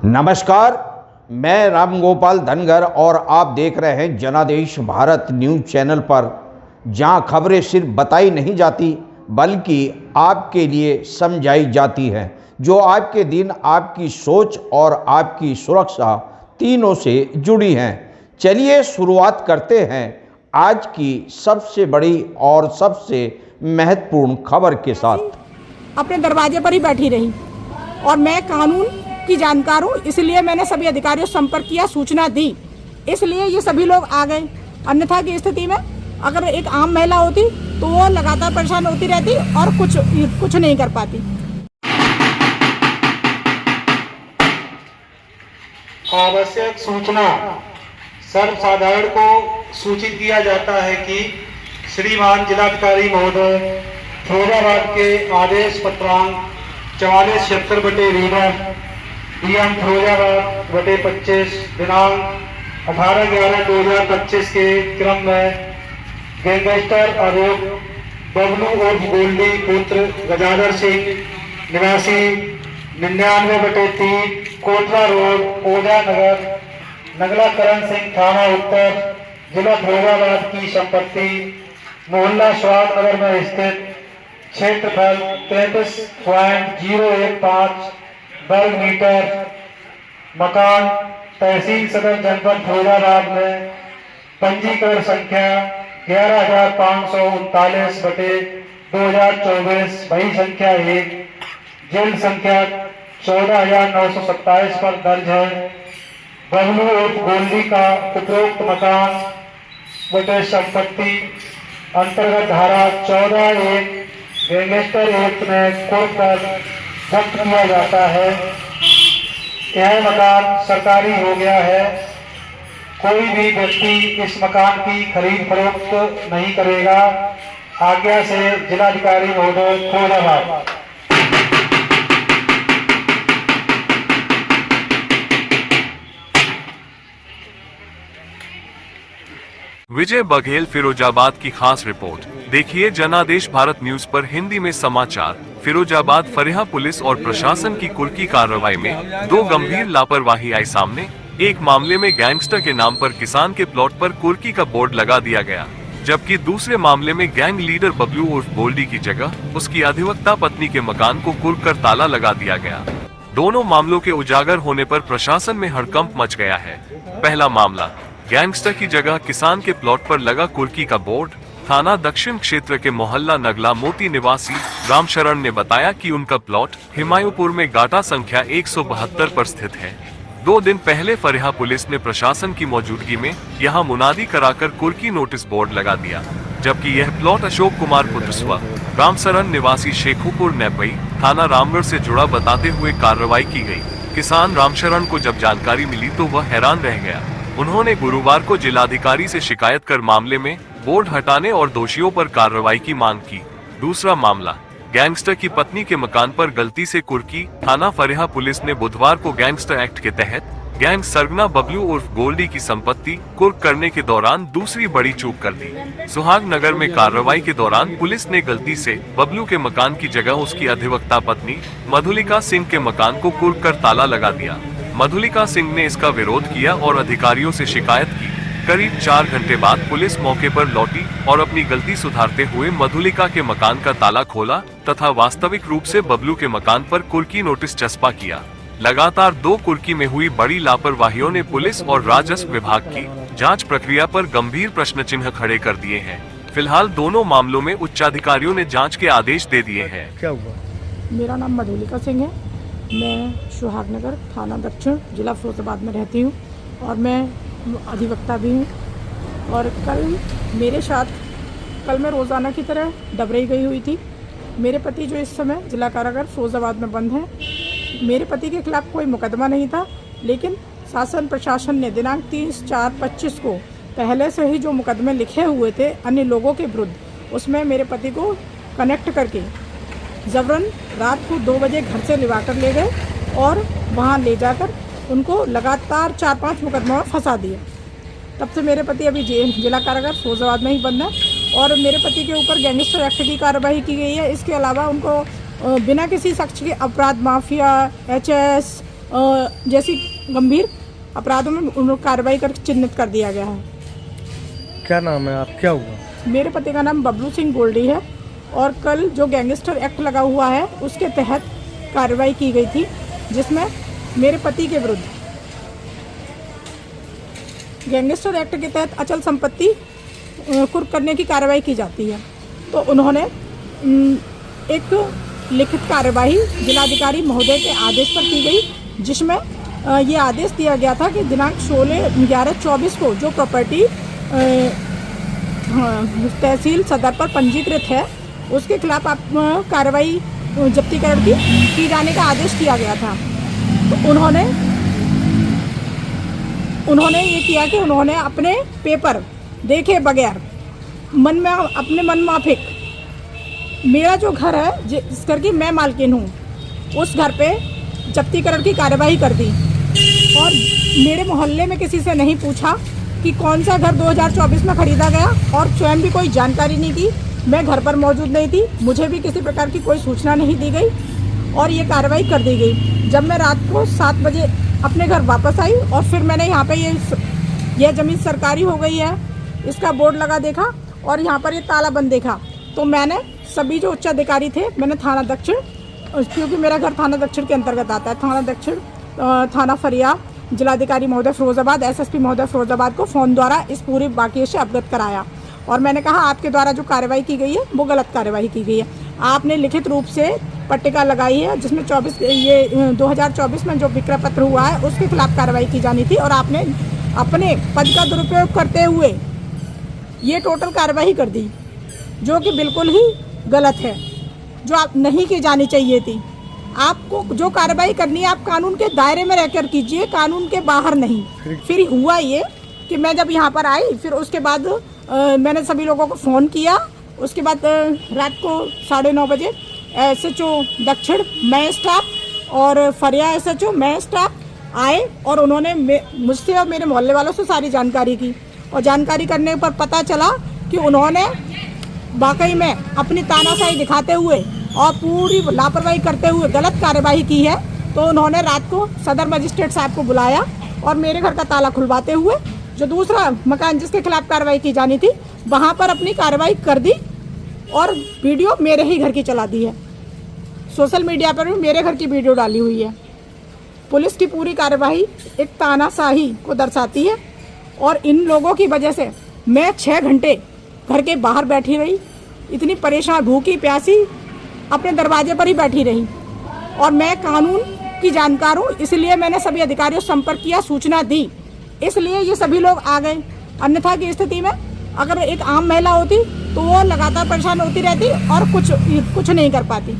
नमस्कार, मैं रामगोपाल धनगर और आप देख रहे हैं जनादेश भारत न्यूज़ चैनल पर, जहां खबरें सिर्फ बताई नहीं जाती बल्कि आपके लिए समझाई जाती हैं, जो आपके दिन, आपकी सोच और आपकी सुरक्षा तीनों से जुड़ी हैं। चलिए शुरुआत करते हैं आज की सबसे बड़ी और सबसे महत्वपूर्ण खबर के साथ। अपने दरवाजे पर ही बैठी रही और मैं कानून की जानकार हूँ, इसलिए मैंने सभी अधिकारियों से संपर्क किया, सूचना दी, इसलिए ये सभी लोग आ गए। अन्यथा की स्थिति में अगर एक आम महिला होती तो वो लगातार परेशान होती रहती और कुछ नहीं कर पाती। आवश्यक सूचना सर्वसाधारण को सूचित किया जाता है कि श्रीमान जिलाधिकारी महोदय फिरोजाबाद के आदेश पत्रांक 4476/20 डीएम फिरोजाबाद बटे 25 दिनांक 18/11/2025 के क्रम में गैंगस्टर आरोप बबलू उर्फ गोल्डी पुत्र गजाधर सिंह निवासी 99/3 कोटला रोड ओझा नगर नगला करण सिंह थाना उत्तर जिला फिरोजाबाद की संपत्ति मोहल्ला स्वाद नगर में स्थित क्षेत्रफल 33.015 वर्ग मीटर मकान तहसील सदर जनपद फिरोजाबाद में पंजीकरण संख्या 11,539/2024 वही संख्या 1 जेल संख्या 14,927 पर दर्ज है। बबलू उर्फ गोल्डी का उपरोक्त मकान बटे संपत्ति अंतर्गत धारा 14(1) गैंगस्टर एक्ट में कोर्ट पर जब्त किया जाता है। यह मकान सरकारी हो गया है। कोई भी व्यक्ति इस मकान की खरीद फरोख्त नहीं करेगा। आज्ञा से जिलाधिकारी महोदय फिरोजाबाद। विजय बघेल फिरोजाबाद की खास रिपोर्ट देखिए जनादेश भारत न्यूज पर हिंदी में समाचार। फिरोजाबाद फरिया पुलिस और प्रशासन की कुर्की कार्रवाई में 2 गंभीर लापरवाही आई सामने। एक मामले में गैंगस्टर के नाम पर किसान के प्लॉट पर कुर्की का बोर्ड लगा दिया गया, जबकि दूसरे मामले में गैंग लीडर बबलू उर्फ गोल्डी की जगह उसकी अधिवक्ता पत्नी के मकान को कुर्क कर ताला लगा दिया गया। दोनों मामलों के उजागर होने पर प्रशासन में हड़कंप मच गया है। पहला मामला, गैंगस्टर की जगह किसान के प्लॉट पर लगा कुर्की का बोर्ड। थाना दक्षिण क्षेत्र के मोहल्ला नगला मोती निवासी रामशरण ने बताया कि उनका प्लॉट हिमायूपुर में गाटा संख्या 172 पर स्थित है। 2 दिन पहले फरिया पुलिस ने प्रशासन की मौजूदगी में यहां मुनादी कराकर कुर्की नोटिस बोर्ड लगा दिया, जबकि यह प्लॉट अशोक कुमार पुत्र स्व रामशरण निवासी शेखुपुर नेपई थाना रामगढ़ से जुड़ा बताते हुए कार्रवाई की गई। किसान रामशरण को जब जानकारी मिली तो वह हैरान रह गया। उन्होंने गुरुवार को जिलाधिकारी से शिकायत कर मामले में बोर्ड हटाने और दोषियों पर कार्रवाई की मांग की। दूसरा मामला, गैंगस्टर की पत्नी के मकान पर गलती से कुर्की। थाना फरिया पुलिस ने बुधवार को गैंगस्टर एक्ट के तहत गैंग सरगना बबलू उर्फ गोल्डी की संपत्ति कुर्क करने के दौरान दूसरी बड़ी चूक कर दी। सुहागनगर में कार्रवाई के दौरान पुलिस ने गलती से बबलू के मकान की जगह उसकी अधिवक्ता पत्नी मधुलिका सिंह के मकान को कुर्क कर ताला लगा दिया। मधुलिका सिंह ने इसका विरोध किया और अधिकारियों से शिकायत की। करीब 4 घंटे बाद पुलिस मौके पर लौटी और अपनी गलती सुधारते हुए मधुलिका के मकान का ताला खोला तथा वास्तविक रूप से बबलू के मकान पर कुर्की नोटिस चस्पा किया। लगातार 2 कुर्की में हुई बड़ी लापरवाहियों ने पुलिस और राजस्व विभाग की जांच प्रक्रिया पर गंभीर प्रश्न चिन्ह खड़े कर दिए हैं। फिलहाल दोनों मामलों में उच्चाधिकारियों ने जाँच के आदेश दे दिए हैं। क्या हुआ? मेरा नाम मधुलिका सिंह है। मैं सुहागनगर थाना दक्षिण जिला फिरोजाबाद में रहती हूँ और मैं अधिवक्ता भी हूँ। और कल मैं रोज़ाना की तरह डबरई गई हुई थी। मेरे पति जो इस समय जिला कारागार फिरोजाबाद में बंद हैं, मेरे पति के खिलाफ कोई मुकदमा नहीं था, लेकिन शासन प्रशासन ने दिनांक 30/4/25 को पहले से ही जो मुकदमे लिखे हुए थे अन्य लोगों के विरुद्ध, उसमें मेरे पति को कनेक्ट करके जबरन रात को 2 बजे घर से लिवा कर ले गए और वहाँ ले जाकर उनको लगातार 4-5 मुकदमा में फंसा दिया। तब से मेरे पति अभी जिला कारागार फिरोजाबाद में ही बंद है और मेरे पति के ऊपर गैंगस्टर एक्ट की कार्रवाई की गई है। इसके अलावा उनको बिना किसी शख्स के अपराध माफिया, HS, जैसी गंभीर अपराधों में उनको कार्रवाई कर चिन्हित कर दिया गया है। क्या नाम है आप, क्या हुआ? मेरे पति का नाम बबलू सिंह गोल्डी है और कल जो गैंगस्टर एक्ट लगा हुआ है उसके तहत कार्रवाई की गई थी, जिसमें मेरे पति के विरुद्ध गैंगस्टर एक्ट के तहत अचल संपत्ति कुर्क करने की कार्रवाई की जाती है। तो उन्होंने एक लिखित कार्रवाई जिलाधिकारी महोदय के आदेश पर की गई, जिसमें ये आदेश दिया गया था कि दिनांक 16/11/24 को जो प्रॉपर्टी तहसील सदर पर पंजीकृत है उसके खिलाफ आप कार्रवाई जब्तीकरण की जाने का आदेश किया गया था। तो उन्होंने ये किया कि उन्होंने अपने पेपर देखे बगैर अपने मन माफिक मेरा जो घर है जिस घर की मैं मालकिन हूँ उस घर पे जब्तीकरण की कार्यवाही कर दी और मेरे मोहल्ले में किसी से नहीं पूछा कि कौन सा घर 2024 में खरीदा गया और स्वयं भी कोई जानकारी नहीं की। मैं घर पर मौजूद नहीं थी, मुझे भी किसी प्रकार की कोई सूचना नहीं दी गई और ये कार्रवाई कर दी गई। जब मैं रात को 7 बजे अपने घर वापस आई और फिर मैंने यहाँ पे ये ज़मीन सरकारी हो गई है इसका बोर्ड लगा देखा और यहाँ पर ये ताला बंद देखा, तो मैंने सभी जो उच्च अधिकारी थे मैंने थाना दक्षिण, क्योंकि मेरा घर थाना दक्षिण के अंतर्गत आता है, थाना दक्षिण, थाना फरिया, जिलाधिकारी महोदय फिरोजाबाद, एसएसपी महोदय फिरोजाबाद को फ़ोन द्वारा इस पूरे वाक़ये से अवगत कराया और मैंने कहा आपके द्वारा जो कार्रवाई की गई है वो गलत कार्रवाई की गई है। आपने लिखित रूप से पट्टिका लगाई है जिसमें 2024 में जो विक्रय पत्र हुआ है उसके खिलाफ कार्रवाई की जानी थी और आपने अपने पद का दुरुपयोग करते हुए ये टोटल कार्रवाई कर दी, जो कि बिल्कुल ही गलत है, जो आप नहीं की जानी चाहिए थी। आपको जो कार्रवाई करनी है आप कानून के दायरे में रहकर कीजिए, कानून के बाहर नहीं। फिर हुआ ये कि मैं जब यहाँ पर आई फिर उसके बाद मैंने सभी लोगों को फ़ोन किया, उसके बाद रात को 9:30 बजे SHO दक्षिण मैं स्टाफ और फरिया SHO मैं स्टाफ आए और उन्होंने मुझसे और मेरे मोहल्ले वालों से सारी जानकारी की और जानकारी करने पर पता चला कि उन्होंने वाकई में अपनी तानाशाही दिखाते हुए और पूरी लापरवाही करते हुए गलत कार्यवाही की है। तो उन्होंने रात को सदर मजिस्ट्रेट साहब को बुलाया और मेरे घर का ताला खुलवाते हुए जो दूसरा मकान जिसके खिलाफ कार्रवाई की जानी थी वहाँ पर अपनी कार्रवाई कर दी और वीडियो मेरे ही घर की चला दी है। सोशल मीडिया पर भी मेरे घर की वीडियो डाली हुई है। पुलिस की पूरी कार्रवाई एक तानाशाही को दर्शाती है और इन लोगों की वजह से मैं 6 घंटे घर के बाहर बैठी रही, इतनी परेशान भूखी प्यासी अपने दरवाजे पर ही बैठी रही और मैं कानून की जानकार हूँ, इसलिए मैंने सभी अधिकारियों से संपर्क किया, सूचना दी, इसलिए ये सभी लोग आ गए। अन्यथा की स्थिति में अगर एक आम महिला होती तो वो लगातार परेशान होती रहती और कुछ नहीं कर पाती।